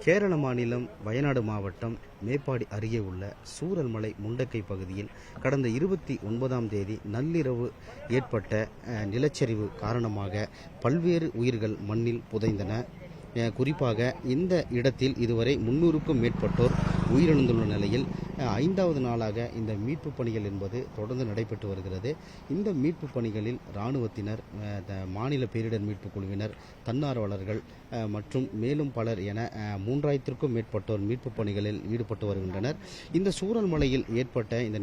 கேரள மாநிலம் வயநாடு மாவட்டம் மேப்பாடி அருகே உள்ள சூரல்மலை முண்டக்கை பகுதியில் கடந்த 29ஆம் தேதி நள்ளிரவு ஏற்பட்ட நிலச்சரிவு காரணமாக பல்வேறு உயிர்கள் மண்ணில் புதைந்தன. குறிப்பாக இந்த இடத்தில் இதுவரை 300க்கும் மேற்பட்டோர் உயிரிழந்துள்ள நிலையில் 5வது நாளாக இந்த மீட்பு பணிகள் என்பது தொடர்ந்து நடைபெற்று வருகிறது. இந்த மீட்பு பணிகளில் இராணுவத்தினர், மாநில பேரிடர் மீட்பு குழுவினர், தன்னார்வலர்கள் மற்றும் மேலும் பலர் என 3000க்கும் மேற்பட்டோர் மீட்பு பணிகளில் ஈடுபட்டு வருகின்றனர். இந்த சூரல்மலையில் ஏற்பட்ட இந்த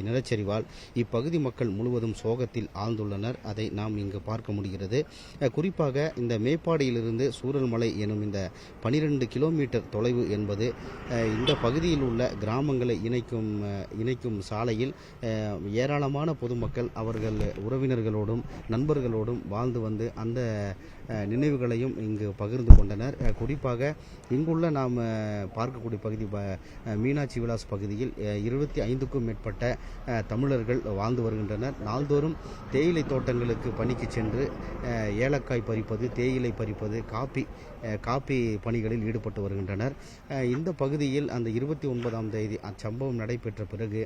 நிலச்சரிவால் இப்பகுதி மக்கள் முழுவதும் சோகத்தில் ஆழ்ந்துள்ளனர். அதை நாம் இங்கு பார்க்க முடிகிறது. குறிப்பாக இந்த மேப்பாடியிலிருந்து சூரல்மலை எனும் இந்த 12 கிலோமீட்டர் தொலைவு என்பது இந்த பகுதியில் உள்ள கிராமங்களை இணைக்கும் சாலையில் ஏராளமான பொதுமக்கள் அவர்கள் உறவினர்களோடும் நண்பர்களோடும் வாழ்ந்து வந்து அந்த நினைவுகளையும் இங்கு பகிர்ந்து கொண்டனர். குறிப்பாக இங்குள்ள நாம் பார்க்கக்கூடிய பகுதி மீனாட்சி விலாஸ் பகுதியில் 25க்கும் மேற்பட்ட தமிழர்கள் வாழ்ந்து வருகின்றனர். நாள்தோறும் தேயிலை தோட்டங்களுக்கு பணிக்கு சென்று ஏலக்காய் பறிப்பது, தேயிலை பறிப்பது, காப்பி பணிகளில் ஈடுபட்டு வருகின்றனர். இந்த பகுதியில் அந்த 29ஆம் தேதி அச்சம்பவம் நடைபெற்ற பிறகு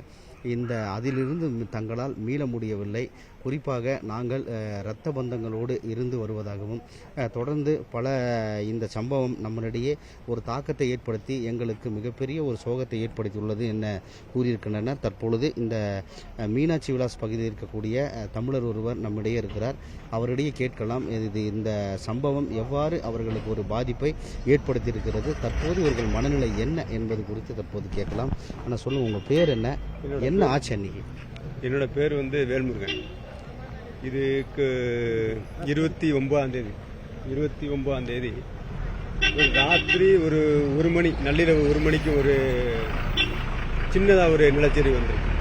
அதிலிருந்து தங்களால் மீள முடியவில்லை. குறிப்பாக நாங்கள் இரத்த பந்தங்களோடு இருந்து வருவதாகவும் தொடர்ந்து இந்த சம்பவம் நம்மளிடையே ஒரு தாக்கத்தை ஏற்படுத்தி எங்களுக்கு மிகப்பெரிய ஒரு சோகத்தை ஏற்படுத்தியுள்ளது என கூறியிருக்கின்றனர். தற்பொழுது இந்த மீனாட்சி விலாஸ் பகுதியில் இருக்கக்கூடிய தமிழர் ஒருவர் நம்மிடையே இருக்கிறார். அவரிடையே கேட்கலாம், இந்த சம்பவம் எவ்வாறு அவர்களுக்கு ஒரு பாதிப்பை ஏற்படுத்தியிருக்கிறது, தற்போது இவர்கள் மனநிலை என்ன என்பது குறித்து தற்போது கேட்கலாம். ஆனால் சொல்லுங்கள், உங்கள் பேர் என்ன ஆச்சு அன்னைக்கு? என்னோட பேர் வேல்முருகன். இதுக்கு 29ஆம் தேதி ஒரு ராத்திரி ஒரு மணி, நள்ளிரவு 1 மணிக்கு ஒரு சின்னதாக ஒரு நிலச்சரிவு வந்திருக்கு.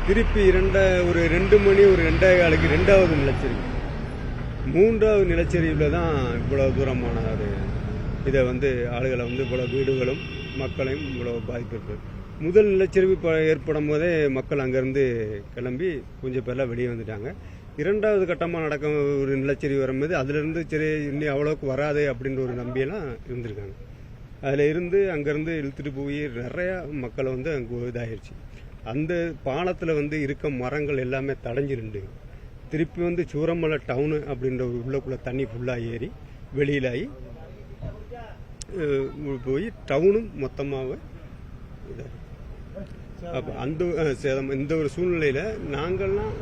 திருப்பி ஒரு 2 மணி, ஒரு 2:15க்கு 2வது நிலச்சரிவு. 3வது நிலச்சரிவில் தான் இவ்வளவு தூரமான இதை ஆளுகளை இவ்வளவு வீடுகளும் மக்களையும் இவ்வளவு பாதிப்பு இருக்குது. முதல் நிலச்சரிவு ஏற்படும் போதே மக்கள் அங்கேருந்து கிளம்பி கொஞ்சம் பேர்லாம் வெளியே வந்துட்டாங்க. 2வது கட்டமாக நடக்கும் ஒரு நிலச்சரிவு வரும்போது அதிலிருந்து சரி இன்னும் அவ்வளோக்கு வராது அப்படின்ற ஒரு நம்பியெல்லாம் இருந்திருக்காங்க. அதில் அங்கேருந்து இழுத்துட்டு போய் நிறையா மக்களை அங்கே இதாகிடுச்சு. அந்த பாலத்தில் இருக்க மரங்கள் எல்லாமே தடைஞ்சு நின்று திருப்பி சூரமலை டவுனு அப்படின்ற உள்ளக்குள்ளே தண்ணி ஃபுல்லாக ஏறி வெளியிலாகி போய் டவுனும் மொத்தமாக இதாக அப்போ அந்த சேதம். இந்த ஒரு சூழ்நிலையில் நாங்கள்லாம்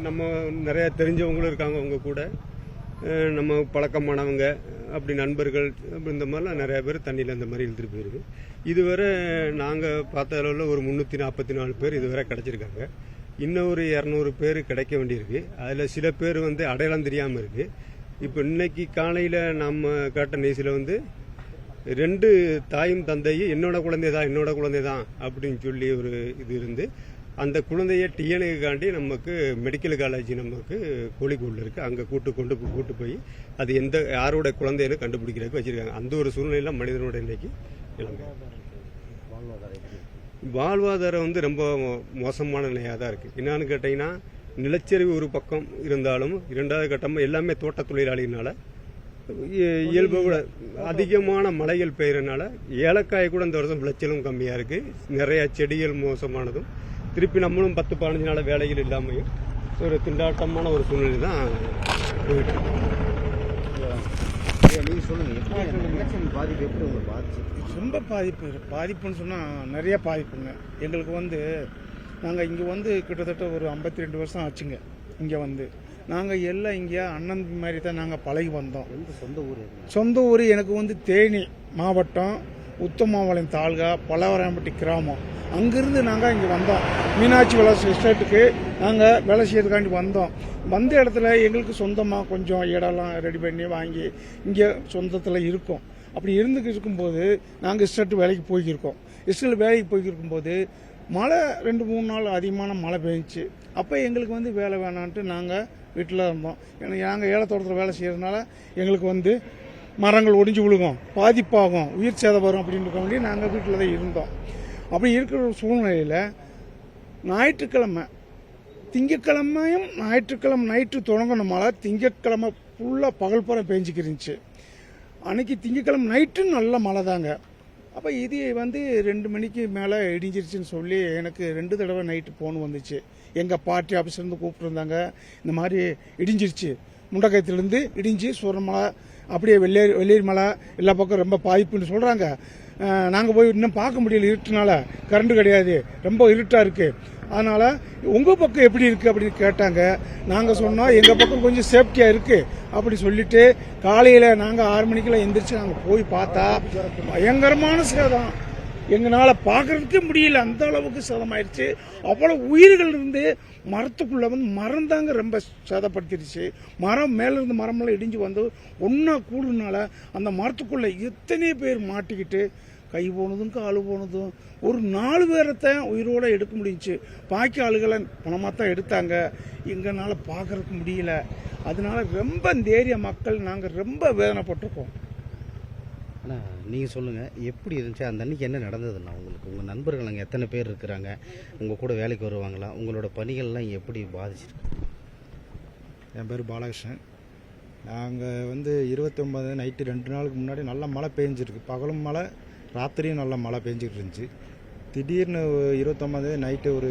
நம்ம நிறையா தெரிஞ்சவங்களும் இருக்காங்க, அவங்க கூட நம்ம பழக்கமானவங்க, அப்படி நண்பர்கள், அப்படி இந்த மாதிரிலாம் நிறையா பேர் தண்ணியில் இந்த மாதிரி இழுத்துட்டு போயிருக்கு. இதுவரை நாங்கள் பார்த்த அளவில் ஒரு 344 பேர் இதுவரை கிடச்சிருக்காங்க. இன்னும் ஒரு 200 பேர் கிடைக்க வேண்டியிருக்கு. அதில் சில பேர் அடையாளம் தெரியாமல் இருக்குது. இப்போ இன்னைக்கு காலையில் நம்ம கேட்ட நியூஸில் 2 தாயும் தந்தையும் என்னோட குழந்தை தான் அப்படின்னு சொல்லி ஒரு இது இருந்து அந்த குழந்தைய டிஎன்ஏக்காண்டி நமக்கு மெடிக்கல் காலேஜ் நமக்கு கோழிக்கோடில் இருக்குது, அங்கே கூட்டு போய் அது யாரோட குழந்தைன்னு கண்டுபிடிக்கிறதுக்கு வச்சுருக்காங்க. அந்த ஒரு சூழ்நிலையில் மனிதனோட இன்னைக்கு நிலைமை வாழ்வாதாரம் ரொம்ப மோசமான நிலையாக தான் இருக்குது. என்னன்னு கேட்டிங்கன்னா, நிலச்சரிவு ஒரு பக்கம் இருந்தாலும் 2வது கட்டமாக எல்லாமே தோட்ட தொழிலாளினால இயல்பை விட அதிகமான மழைகள் பெய்யறதுனால ஏலக்காய் கூட இந்த வருஷம் விளைச்சலும் கம்மியாக இருக்குது. நிறையா செடிகள் மோசமானதும் திருப்பி நம்மளும் 10-15 நாள் வேலைகள் இல்லாமையும் ஒரு திண்டாட்டமான ஒரு சூழ்நிலை தான் போயிட்டு இருக்கு. நீங்கள் சொல்லுங்கள், பாதிப்பு எப்படி உங்களுக்கு பாதிச்சு? ரொம்ப பாதிப்புன்னு சொன்னால் நிறைய பாதிப்புங்க. எங்களுக்கு நாங்கள் இங்கே கிட்டத்தட்ட ஒரு 52 வருஷம் ஆச்சுங்க. இங்கே நாங்கள் எல்லாம் இங்கே அண்ணன் மாதிரி தான் நாங்கள் பழகி வந்தோம். சொந்த ஊர் எனக்கு தேனி மாவட்டம், உத்தமாவளம் தாலுகா, பலவராம்பட்டி கிராமம். அங்கிருந்து நாங்கள் இங்கே வந்தோம். மீனாட்சி விலாஸ் எஸ்டேட்டுக்கு நாங்கள் வேலை செய்யறதுக்காண்டி வந்தோம். வந்த இடத்துல எங்களுக்கு சொந்தமாக கொஞ்சம் இடம்லாம் ரெடி பண்ணி வாங்கி இங்கே சொந்தத்தில் இருக்கோம். அப்படி இருக்கும்போது நாங்கள் எஸ்டேட்டு வேலைக்கு போய்க்கிருக்கோம். எஸ்டேட் வேலைக்கு போய்க்கிருக்கும்போது மழை 2-3 நாள் அதிகமான மழை பெஞ்சிச்சு. அப்போ எங்களுக்கு வேலை வேணான்ட்டு நாங்கள் வீட்டில் இருந்தோம். ஏன்னா நாங்கள் ஏலத்தோட்டத்தில் வேலை செய்யறதுனால எங்களுக்கு மரங்கள் ஒடிஞ்சு விழுகும், பாதிப்பாகும், உயிர் சேதம் வரும் அப்படின்ற வேண்டி நாங்கள் வீட்டில் தான் இருந்தோம். அப்படி இருக்கிற ஒரு சூழ்நிலையில் திங்கட்கிழமையும் ஞாயிற்றுக்கிழமை நைட்டு தொடங்கின மழை திங்கட்கிழமை ஃபுல்லாக பகல் பூரா பெஞ்சிக்கிருந்துச்சு. அன்னைக்கு திங்கக்கிழமை நைட்டு நல்ல மழை தாங்க. அப்போ இது வந்து 2 மணிக்கு மேலே இடிஞ்சிருச்சுன்னு சொல்லி எனக்கு 2 தடவை நைட்டு ஃபோன் வந்துச்சு. எங்கள் பார்ட்டி ஆஃபீஸ்லேருந்து கூப்பிட்டுருந்தாங்க, இந்த மாதிரி இடிஞ்சிருச்சு, முண்டக்கயத்துலேருந்து இடிஞ்சு சூரமலை அப்படியே வெள்ளேரி மலை எல்லா பக்கம் ரொம்ப பாதிப்புன்னு சொல்கிறாங்க. நாங்கள் போய் இன்னும் பார்க்க முடியல, இருட்டுனால கரண்ட் கிடையாது, ரொம்ப இருட்டாக இருக்குது. அதனால் உங்கள் பக்கம் எப்படி இருக்குது அப்படின்னு கேட்டாங்க. நாங்கள் சொன்னோம் எங்கள் பக்கம் கொஞ்சம் சேஃப்டியாக இருக்குது அப்படி சொல்லிட்டு காலையில் நாங்கள் 6 மணிக்கெல்லாம் எந்திரிச்சு நாங்கள் போய் பார்த்தா பயங்கரமான சேதம். எங்களால் பார்க்கறதுக்கே முடியல, அந்த அளவுக்கு சேதமாயிருச்சு. அவ்வளோ உயிர்கள் இருந்து மரத்துக்குள்ளே வந்து மரம் தாங்க ரொம்ப சேதப்படுத்திடுச்சு. மரம் மேலேருந்து மரமெல்லாம் இடிஞ்சு வந்து ஒன்றா கூடுனால அந்த மரத்துக்குள்ளே எத்தனை பேர் மாட்டிக்கிட்டு கை போனதும் காலு போனதும் ஒரு 4 பேரைத்தான் உயிரோடு எடுக்க முடிஞ்சிச்சு. பாக்கி ஆளுகளை பணமாக தான் எடுத்தாங்க. எங்களால் பார்க்கறதுக்கு முடியல. அதனால ரொம்ப இந்த ஏரியா மக்கள் நாங்கள் ரொம்ப வேதனைப்பட்டிருக்கோம். ஆனால் நீங்கள் சொல்லுங்கள், எப்படி இருந்துச்சு அந்த அன்றைக்கி, என்ன நடந்ததுண்ணா உங்களுக்கு? உங்கள் நண்பர்கள் அங்கே எத்தனை பேர் இருக்கிறாங்க? உங்கள் கூட வேலைக்கு வருவாங்களா? உங்களோட பணிகள்லாம் எப்படி பாதிச்சிருக்கு? என் பேர் பாலகிருஷ்ணன். நாங்கள் வந்து 29 நைட்டு 2 நாளுக்கு முன்னாடி நல்லா மழை பெஞ்சிருக்கு. பகலும் மழை, ராத்திரியும் நல்லா மழை பெஞ்சிக்கிட்டு இருந்துச்சு. திடீர்னு 29 நைட்டு ஒரு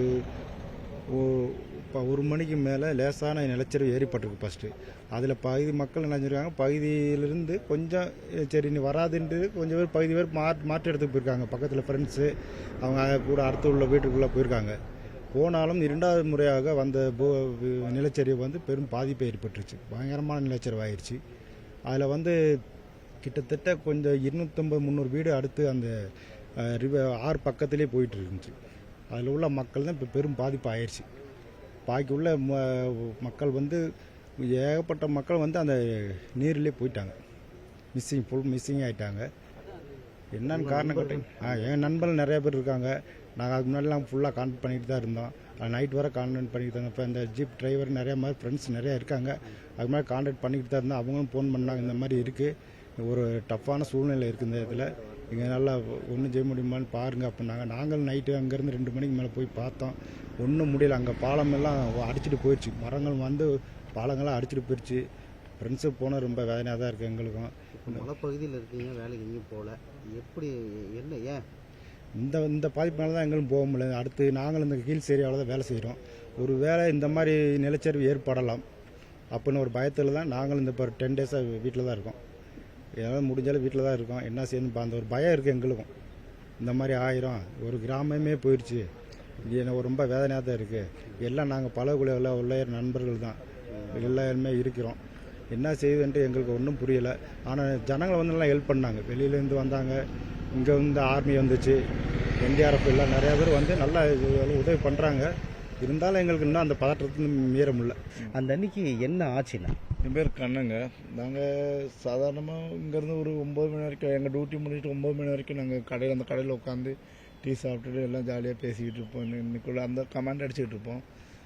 1 மணிக்கு மேலே லேசான நிலச்சரிவு ஏற்பட்டிருக்கு ஃபஸ்ட்டு. அதில் பகுதி மக்கள் என்ன செஞ்சுருக்காங்க, பகுதியிலிருந்து கொஞ்சம் சரி நீ வராதுன்ட்டு கொஞ்சம் பேர் பகுதி பேர் மாற்று இடத்துக்கு போயிருக்காங்க. பக்கத்தில் ஃப்ரெண்ட்ஸு அவங்க கூட அடுத்து உள்ள வீட்டுக்குள்ளே போயிருக்காங்க. போனாலும் 2வது முறையாக வந்த நிலச்சரிவு வந்து பெரும் பாதிப்பை ஏற்பட்டுருச்சு. பயங்கரமான நிலச்சரிவு ஆயிடுச்சு. அதில் வந்து கிட்டத்தட்ட கொஞ்சம் 250-300 வீடு அடுத்து அந்த ஆறு பக்கத்திலே போயிட்டு இருந்துச்சு. அதில் உள்ள மக்கள் தான் இப்போ பெரும் பாதிப்பு ஆயிடுச்சு. பாக்கி உள்ள மக்கள் வந்து ஏகப்பட்ட மக்கள் வந்து அந்த நீரிலே போயிட்டாங்க, ஃபுல் மிஸ்ஸிங் ஆகிட்டாங்க. என்னன்னு காரணம் கேட்டீங்க, என் நண்பர்கள் நிறைய பேர் இருக்காங்க. நாங்கள் அதுக்கு முன்னாடிலாம் ஃபுல்லாக கான்டாக்ட் பண்ணிட்டு தான் இருந்தோம். நைட் வரை கான்டாக்ட் பண்ணிட்டு இருந்தாங்க. இப்போ இந்த ஜீப் டிரைவர் நிறைய மாதிரி ஃப்ரெண்ட்ஸ் நிறையா இருக்காங்க. அது மாதிரி கான்டாக்ட் பண்ணிக்கிட்டு தான் இருந்தோம். அவங்களும் ஃபோன் பண்ணாங்க, இந்த மாதிரி இருக்குது, ஒரு டஃப்பான சூழ்நிலை இருக்குது இந்த இடத்துல, இங்கே நல்லா ஒன்றும் செய்ய முடியுமான்னு பாருங்கள் அப்படின்னாங்க. நாங்கள் நைட்டு அங்கேருந்து 2 மணிக்கு மேலே போய் பார்த்தோம், ஒன்றும் முடியல. அங்கே பாலமெல்லாம் அடிச்சுட்டு போயிடுச்சு, மரங்கள் வந்து பாலங்கள்லாம் அடிச்சுட்டு போயிடுச்சு. ஃப்ரெண்ட்ஸுக்கு போனால் ரொம்ப வேதனையாக தான் இருக்குது எங்களுக்கும். மலைப்பகுதியில் இருக்கீங்க, வேலைக்கு எங்கேயும் போகல, எப்படி என்ன ஏன் இந்த பாதிப்புனால தான் எங்களும் போக முடியல. அடுத்து நாங்கள் இந்த ஹில்ஸ் ஏரியாவில் தான் வேலை செய்கிறோம். ஒரு வேளை இந்த மாதிரி நிலச்சரிவு ஏற்படலாம் அப்படின்னு ஒரு பயத்தில் தான் நாங்கள் இந்த இப்போ 10 டேஸாக வீட்டில் தான் இருக்கோம். ஏதாவது முடிஞ்சாலும் வீட்டில் தான் இருக்கோம். என்ன செய்யணும் அந்த ஒரு பயம் இருக்குது எங்களுக்கும். இந்த மாதிரி ஆயிரம் ஒரு கிராமமே போயிடுச்சு, எனக்கு ரொம்ப வேதனையாக தான் இருக்குது. எல்லாம் நாங்கள் பழகுள்ள உள்ள நண்பர்கள் தான் எல்லாருமே இருக்கிறோம். என்ன செய்யுதுன்ட்டு எங்களுக்கு ஒன்றும் புரியலை. ஆனால் ஜனங்களை வந்து எல்லாம் ஹெல்ப் பண்ணாங்க. வெளியிலேருந்து வந்தாங்க, இங்கே வந்து ஆர்மி வந்துச்சு, NDRF எல்லாம் நிறையா பேர் வந்து நல்லா உதவி பண்ணுறாங்க. இருந்தாலும் எங்களுக்கு இன்னும் அந்த பதற்றத்துக்கு மீற முடியல. அந்த அன்னைக்கு என்ன ஆச்சுன்னா? என் பேர் கண்ணங்க. நாங்கள் சாதாரணமாக இங்கேருந்து ஒரு 9 மணி வரைக்கும் எங்கள் டியூட்டி முடிச்சுட்டு 9 மணி வரைக்கும் நாங்கள் அந்த கடையில் உட்காந்து டீ சாப்பிட்டுட்டு எல்லாம் ஜாலியாக பேசிக்கிட்டு இருப்போம். இன்னைக்குள்ள அந்த கமாண்ட் அடிச்சுக்கிட்டு இருப்போம்.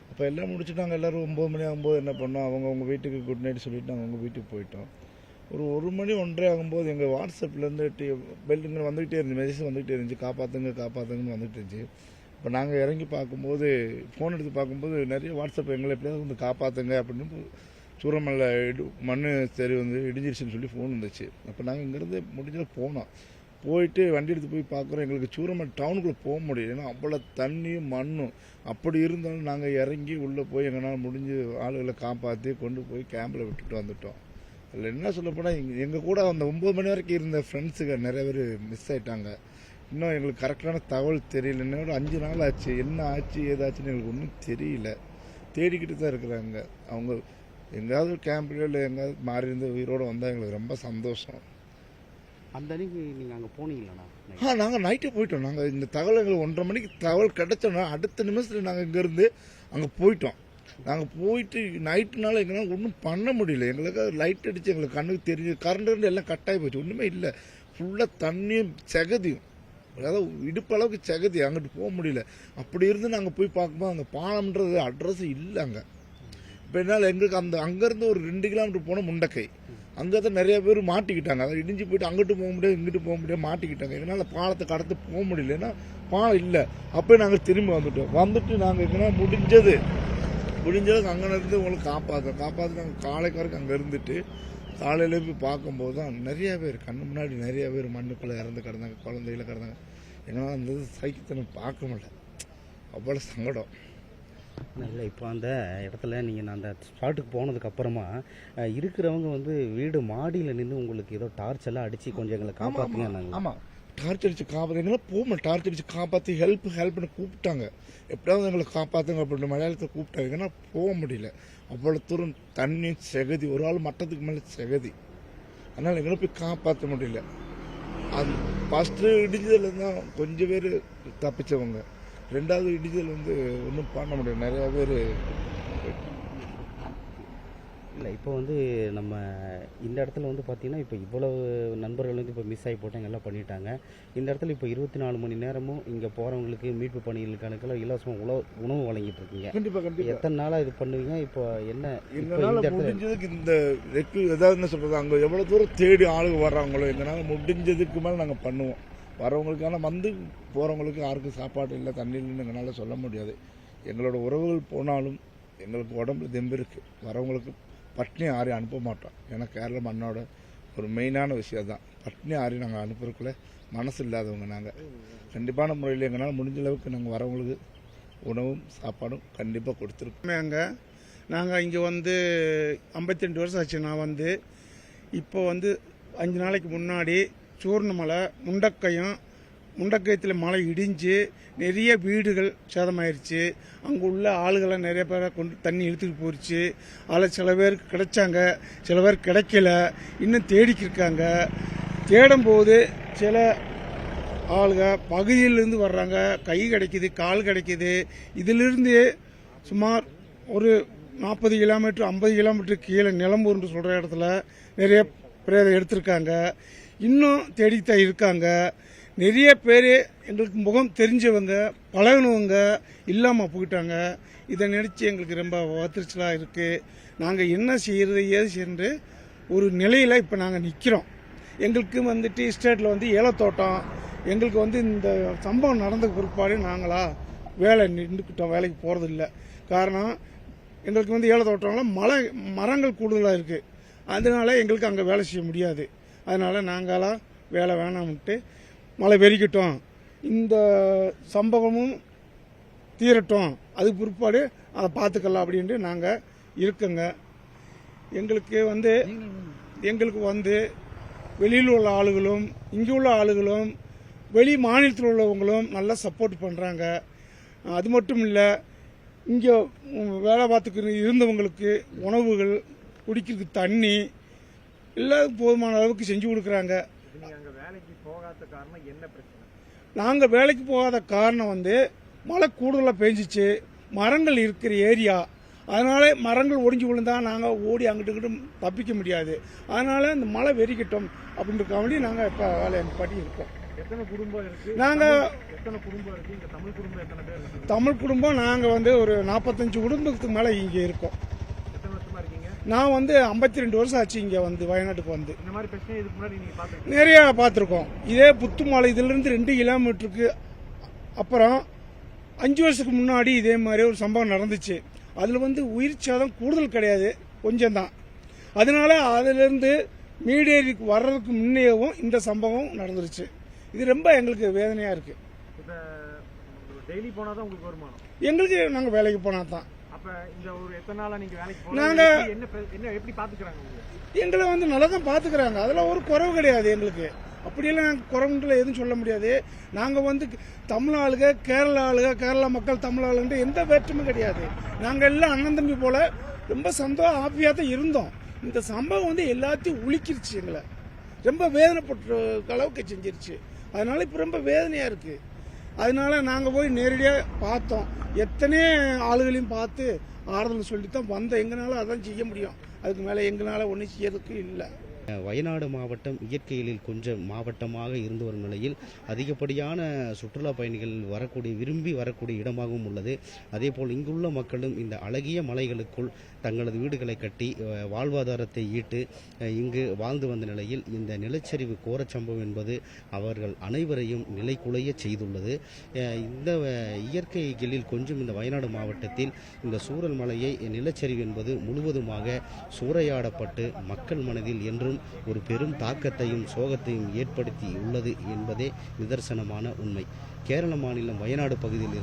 அப்போ எல்லாம் முடிச்சுட்டு நாங்கள் எல்லோரும் 9 மணி ஆகும்போது என்ன பண்ணோம், அவங்க வீட்டுக்கு குட் நைட் சொல்லிவிட்டு நாங்கள் உங்கள் வீட்டுக்கு போயிட்டோம். ஒரு 1 மணி 1:30 ஆகும்போது எங்கள் வாட்ஸ்அப்லேருந்து பெல்லுங்க வந்துக்கிட்டே இருந்துச்சு, மெசேஜ் வந்துக்கிட்டே இருந்துச்சு, காப்பாற்றுங்கன்னு வந்துகிட்டு இருந்துச்சு. இப்போ நாங்கள் இறங்கி பார்க்கும்போது, ஃபோன் எடுத்து பார்க்கும்போது நிறைய வாட்ஸ்அப் எங்களை எப்படியாவது வந்து காப்பாற்றுங்க அப்படின்னு சூரமலை மண் சரி வந்து இடிஞ்சிருச்சுன்னு சொல்லி ஃபோன் வந்துச்சு. அப்போ நாங்கள் இங்கேருந்து முடிஞ்சதை போனோம். போயிட்டு வண்டி எடுத்து போய் பார்க்குறோம், எங்களுக்கு சூரமலை டவுனுக்குள்ளே போக முடியும், ஏன்னா அவ்வளோ தண்ணியும் மண்ணும். அப்படி இருந்தாலும் நாங்கள் இறங்கி உள்ளே போய் எங்களால் முடிஞ்சு ஆளுகளை காப்பாற்றி கொண்டு போய் கேம்பில் விட்டுட்டு வந்துட்டோம். அதில் என்ன சொல்லப்போனால் எங்கள் கூட அந்த 9 மணி வரைக்கும் இருந்த ஃப்ரெண்ட்ஸுங்க நிறைய பேர் மிஸ் ஆகிட்டாங்க. இன்னும் எங்களுக்கு கரெக்டான தகவல் தெரியல. இன்னும் ஒரு 5 நாள் ஆச்சு, என்ன ஆச்சு ஏதாச்சுன்னு எங்களுக்கு ஒன்றும் தெரியல. தேடிக்கிட்டு தான் இருக்கிறாங்க. அவங்க எங்கேயாவது கேம்பில் இல்லை எங்கேயாவது மாறி இருந்து உயிரோடு வந்தால் எங்களுக்கு ரொம்ப சந்தோஷம். அந்த அன்னைக்கு நீங்கள் அங்கே போனீங்களாண்ணா? நாங்கள் நைட்டே போயிட்டோம். நாங்கள் இந்த தகவல் எங்களுக்கு 1:30 மணிக்கு தகவல் கிடைச்சோன்னா அடுத்த நிமிஷத்தில் நாங்கள் இங்கேருந்து அங்கே போயிட்டோம். நாங்கள் போயிட்டு நைட்டுனால எங்களால் ஒன்றும் பண்ண முடியல. எங்களுக்கு லைட் அடித்து எங்களுக்கு கண்ணுக்கு தெரிஞ்சு கரண்ட் எல்லாம் கட்டாகி போச்சு, ஒன்றுமே இல்லை. ஃபுல்லாக தண்ணியும் செகதியும், அதாவது இடுப்பளவுக்கு செகதி, அங்கிட்டு போக முடியல. அப்படி இருந்து நாங்கள் போய் பார்க்கும்போது அந்த பாலம்ன்றது அட்ரஸ் இல்லை அங்கே. இப்போ என்னால் எங்களுக்கு அங்கேருந்து ஒரு 2 கிலோமீட்டர் போனால் முண்டக்கை, அங்கே தான் நிறைய பேர் மாட்டிக்கிட்டாங்க. அதை இடிஞ்சு போயிட்டு அங்கிட்டு போக முடியாது இங்கிட்டு போக முடியாது மாட்டிக்கிட்டாங்க. எங்களால் பாலத்தை கடத்து போக முடியல, ஏன்னா பாலம் இல்லை. அப்போ நாங்கள் திரும்பி வந்துட்டு நாங்கள் எங்கன்னா முடிஞ்சது அங்கே இருந்து உங்களுக்கு காப்பாற்ற நாங்கள் காலைக்கு வரைக்கும் அங்கே இருந்துட்டு காலையில் போய் பார்க்கும்போது தான் நிறைய பேர் கண்ணு முன்னாடி நிறைய பேர் மண்ணுக்குள்ளே இறந்து கிடந்தாங்க, குழந்தைகள கிடந்தாங்க. என்னால் அந்த சைக்கித்தனம் பார்க்க முடியல, அவ்வளோ சங்கடம். இல்லை, இப்போ அந்த இடத்துல நீங்கள் அந்த ஸ்பாட்டுக்கு போனதுக்கு அப்புறமா இருக்கிறவங்க வந்து வீடு மாடியில் நின்று உங்களுக்கு ஏதோ டார்ச் எல்லாம் அடித்து கொஞ்சம் எங்களை காப்பாற்றுங்க நாங்கள். ஆமாம், டார்ச் அடித்து காப்பாற்று, எங்களால் போகணும், டார்ச் அடித்து காப்பாற்றி ஹெல்ப்னு கூப்பிட்டாங்க. எப்படியாவது எங்களை காப்பாற்றுங்க அப்படின்னு மலையாளத்தை கூப்பிட்டாங்க. ஏன்னா போக முடியல, அவ்வளோ தூரம் தண்ணி செகதி, ஒரு ஆள் மட்டத்துக்கு மேலே செகதி. அதனால் எங்களை போய் காப்பாற்ற முடியல. அது ஃபஸ்ட்டு இடிஞ்சதில் தான் கொஞ்சம் பேர் தப்பிச்சவங்க. ரெண்டாவது இடிஞ்சல் வந்து ஒன்றும் பண்ண முடியாது, நிறையா பேர். இல்லை, இப்போ வந்து நம்ம இந்த இடத்துல வந்து பார்த்தீங்கன்னா இப்போ இவ்வளவு நண்பர்கள் வந்து இப்போ மிஸ் ஆகி போட்டாங்க, எல்லாம் பண்ணிட்டாங்க. இந்த இடத்துல இப்போ 24 மணி நேரமும் இங்கே போகிறவங்களுக்கு மீட்பு பணிகளுக்கான இலவசமாக உணவு வழங்கிட்டு இருக்கீங்க. கண்டிப்பாக எத்தனை நாளாக இது பண்ணுவீங்க? இப்போ என்ன எங்களால் முடிஞ்சதுக்கு இந்த ஏதாவது என்ன சொல்கிறது, அங்கே எவ்வளோ தூரம் தேடி ஆளுங்க வர்றாங்களோ எங்களால் முடிஞ்சதுக்கு மேலே நாங்கள் பண்ணுவோம். வரவங்களுக்கான வந்து போகிறவங்களுக்கு யாருக்கும் சாப்பாடு இல்லை, தண்ணி இல்லைன்னு எங்களால் சொல்ல முடியாது. எங்களோட உறவுகள் போனாலும் எங்களுக்கு உடம்புல தெம்பு இருக்குது. வரவங்களுக்கு பட்னி யாரையும் அனுப்ப மாட்டோம். ஏன்னா கேரள மண்ணோட ஒரு மெயினான விஷயம் தான். பட்னி யாரையும் நாங்கள் அனுப்புறதுக்குள்ள மனசு இல்லாதவங்க நாங்கள். கண்டிப்பான முறையில் எங்களால் முடிஞ்ச அளவுக்கு நாங்கள் வரவங்களுக்கு உணவும் சாப்பாடும் கண்டிப்பாக கொடுத்துருக்கோம். நாங்கள் இங்கே வந்து 52 வருஷம் ஆச்சு. நான் வந்து இப்போ வந்து 5 நாளைக்கு முன்னாடி சூர்ணமலை முண்டக்கயத்தில் மழை இடிஞ்சு நிறைய வீடுகள் சேதமாயிருச்சு. அங்கே உள்ள ஆளுகளை நிறைய பேரை கொண்டு தண்ணி இழுத்துட்டு போயிடுச்சு. அதில் சில பேருக்கு கிடைச்சாங்க, சில பேர் கிடைக்கல, இன்னும் தேடிக்கிருக்காங்க. தேடும்போது சில ஆளுங்க பகுதியிலேருந்து வர்றாங்க, கை கிடைக்குது, கால் கிடைக்குது. இதிலிருந்து சுமார் ஒரு 40 கிலோமீட்டர் 50 கிலோமீட்டர் கீழே நிலம்பூர்னு சொல்கிற இடத்துல நிறைய பிரேதம் எடுத்திருக்காங்க. இன்னும் தேடித்தான் இருக்காங்க. நிறைய பேர் எங்களுக்கு முகம் தெரிஞ்சவங்க, பழகினவங்க இல்லாமல் போயிட்டாங்க. இதை நினச்சி எங்களுக்கு ரொம்ப வத்திரிச்சலாக இருக்குது. நாங்கள் என்ன செய்கிறது, ஏது செய்யறது ஒரு நிலையில் இப்போ நாங்கள் நிற்கிறோம். எங்களுக்கு வந்துட்டு ஸ்டேட்டில் வந்து ஏலத்தோட்டம், எங்களுக்கு வந்து இந்த சம்பவம் நடந்த பிற்பாடு நாங்களா வேலை நின்றுக்கிட்டோம், வேலைக்கு போகிறது இல்லை. காரணம் எங்களுக்கு வந்து ஏலத்தோட்டம்லாம் மரங்கள் கூடுதலாக இருக்குது. அதனால எங்களுக்கு அங்கே வேலை செய்ய முடியாது. அதனால் நாங்களாம் வேலை வேணாம்ட்டு மழை வெறிக்கட்டும், இந்த சம்பவமும் தீரட்டும், அதுக்கு பிற்பாடு அதை பார்த்துக்கலாம் அப்படின்ட்டு நாங்கள் இருக்கோங்க. எங்களுக்கு வந்து வெளியில் உள்ள ஆளுகளும் இங்கே உள்ள ஆளுகளும் வெளி மாநிலத்தில் உள்ளவங்களும் நல்லா சப்போர்ட் பண்ணுறாங்க. அது மட்டும் இல்லை, இங்கே வேலை பார்த்துக்கு இருந்தவங்களுக்கு உணவுகள், குடிக்கிறதுக்கு தண்ணி எல்லாம் போதுமான அளவுக்கு செஞ்சு கொடுக்குறாங்க. நாங்கள் வேலைக்கு போகாத காரணம் வந்து மழை கூடுதலாக பெஞ்சிச்சு, மரங்கள் இருக்கிற ஏரியா. அதனால மரங்கள் ஒடிஞ்சு விழுந்தா நாங்கள் ஓடி அங்கிட்டு தப்பிக்க முடியாது. அதனால இந்த மழை வெறிக்கட்டும் அப்படின்றக்காண்டி நாங்கள் இப்போ வேலையை பட்டி இருக்கோம். எத்தனை குடும்பம் இருக்கு? நாங்கள் எத்தனை குடும்பம் இருக்கு? இங்க தமிழ் குடும்பம் எத்தனை பேர் இருக்கு? தமிழ் குடும்பம் நாங்கள் வந்து ஒரு 45 குடும்பத்துக்கு மேலே இங்கே இருக்கோம். எத்தனை வருஷமா இருக்கீங்க? நான் வந்து 52 வருஷம் ஆச்சு இங்கே வந்து வயநாட்டுக்கு வந்து. இந்த மாதிரி பிரச்சனை இதுக்கு முன்னாடி நீங்க பாத்துருக்கீங்க? நிறைய பார்த்துருக்கோம். இதே புத்துமலை இதிலிருந்து 2 கிலோமீட்டருக்கு அப்புறம் 5 வருஷத்துக்கு முன்னாடி இதே மாதிரி ஒரு சம்பவம் நடந்துச்சு. அதில் வந்து உயிர் சேதம் கூடுதல் கிடையாது, கொஞ்சம் தான். அதனால அதிலிருந்து மீடியேரிக்கு வர்றதுக்கு முன்னேவும் இந்த சம்பவம் நடந்துருச்சு. இது ரொம்ப எங்களுக்கு வேதனையாக இருக்கு. இப்போ டெய்லி போனாதான் உங்களுக்கு வருமானம்? எங்களுக்கு நாங்கள் வேலைக்கு போனால் தான். அப்போ இந்த ஒரு எத்தனை நாளாக நீங்கள் வேலைக்கு போனால் நாங்கள் என்ன எப்படி பார்த்துக்கிறாங்க உங்களுக்கு? எங்களை வந்து நல்லா தான் பார்த்துக்கிறாங்க. அதில் ஒரு குறைவு கிடையாது எங்களுக்கு. அப்படியெல்லாம் நாங்கள் குறைவுன்ற எதுவும் சொல்ல முடியாது. நாங்கள் வந்து தமிழ் ஆளுக, கேரளா மக்கள் தமிழ் ஆளுன்ற எந்த வேற்றுமையும் கிடையாது. நாங்கள் எல்லாம் அண்ணன் தம்பி போல ரொம்ப சந்தோஷம் ஹாப்பியாக தான் இருந்தோம். இந்த சம்பவம் வந்து எல்லாத்தையும் உளிக்கிருச்சு, எங்களை ரொம்ப வேதனைப்பட்ட அளவுக்கு செஞ்சிருச்சு. அதனால இப்போ ரொம்ப வேதனையாக இருக்குது. அதனால நாங்கள் போய் நேரடியாக பார்த்தோம். எத்தனை ஆளுகளையும் பார்த்து ஆறுதல் சொல்லி தான் வந்தோம். எங்களால் அதான் செய்ய முடியும். அதுக்கு மேலே எங்களால் ஒன்றும் செய்யறதுக்கு இல்லை. வயநாடு மாவட்டம் இயற்கையில் கொஞ்சம் மாவட்டமாக இருந்து வரும் நிலையில் அதிகப்படியான சுற்றுலா பயணிகள் விரும்பி வரக்கூடிய இடமாகவும் உள்ளது. அதேபோல் இங்குள்ள மக்களும் இந்த அழகிய மலைகளுக்குள் தங்களது வீடுகளை கட்டி வாழ்வாதாரத்தை ஈட்டு இங்கு வாழ்ந்து வந்த நிலையில் இந்த நிலச்சரிவு கோரச் சம்பவம் என்பது அவர்கள் அனைவரையும் நிலைகுலைய செய்துள்ளது. இந்த இயற்கை எழில் கொஞ்சம் இந்த வயநாடு மாவட்டத்தில் இந்த சூரல் மலையை நிலச்சரிவு என்பது முழுவதுமாக சூறையாடப்பட்டு மக்கள் மனதில் என்றும் ஒரு பெரும் தாக்கத்தையும் சோகத்தையும் ஏற்படுத்தி உள்ளது என்பதே நிதர்சனமான உண்மை. கேரள மாநிலம் வயநாடு பகுதியில்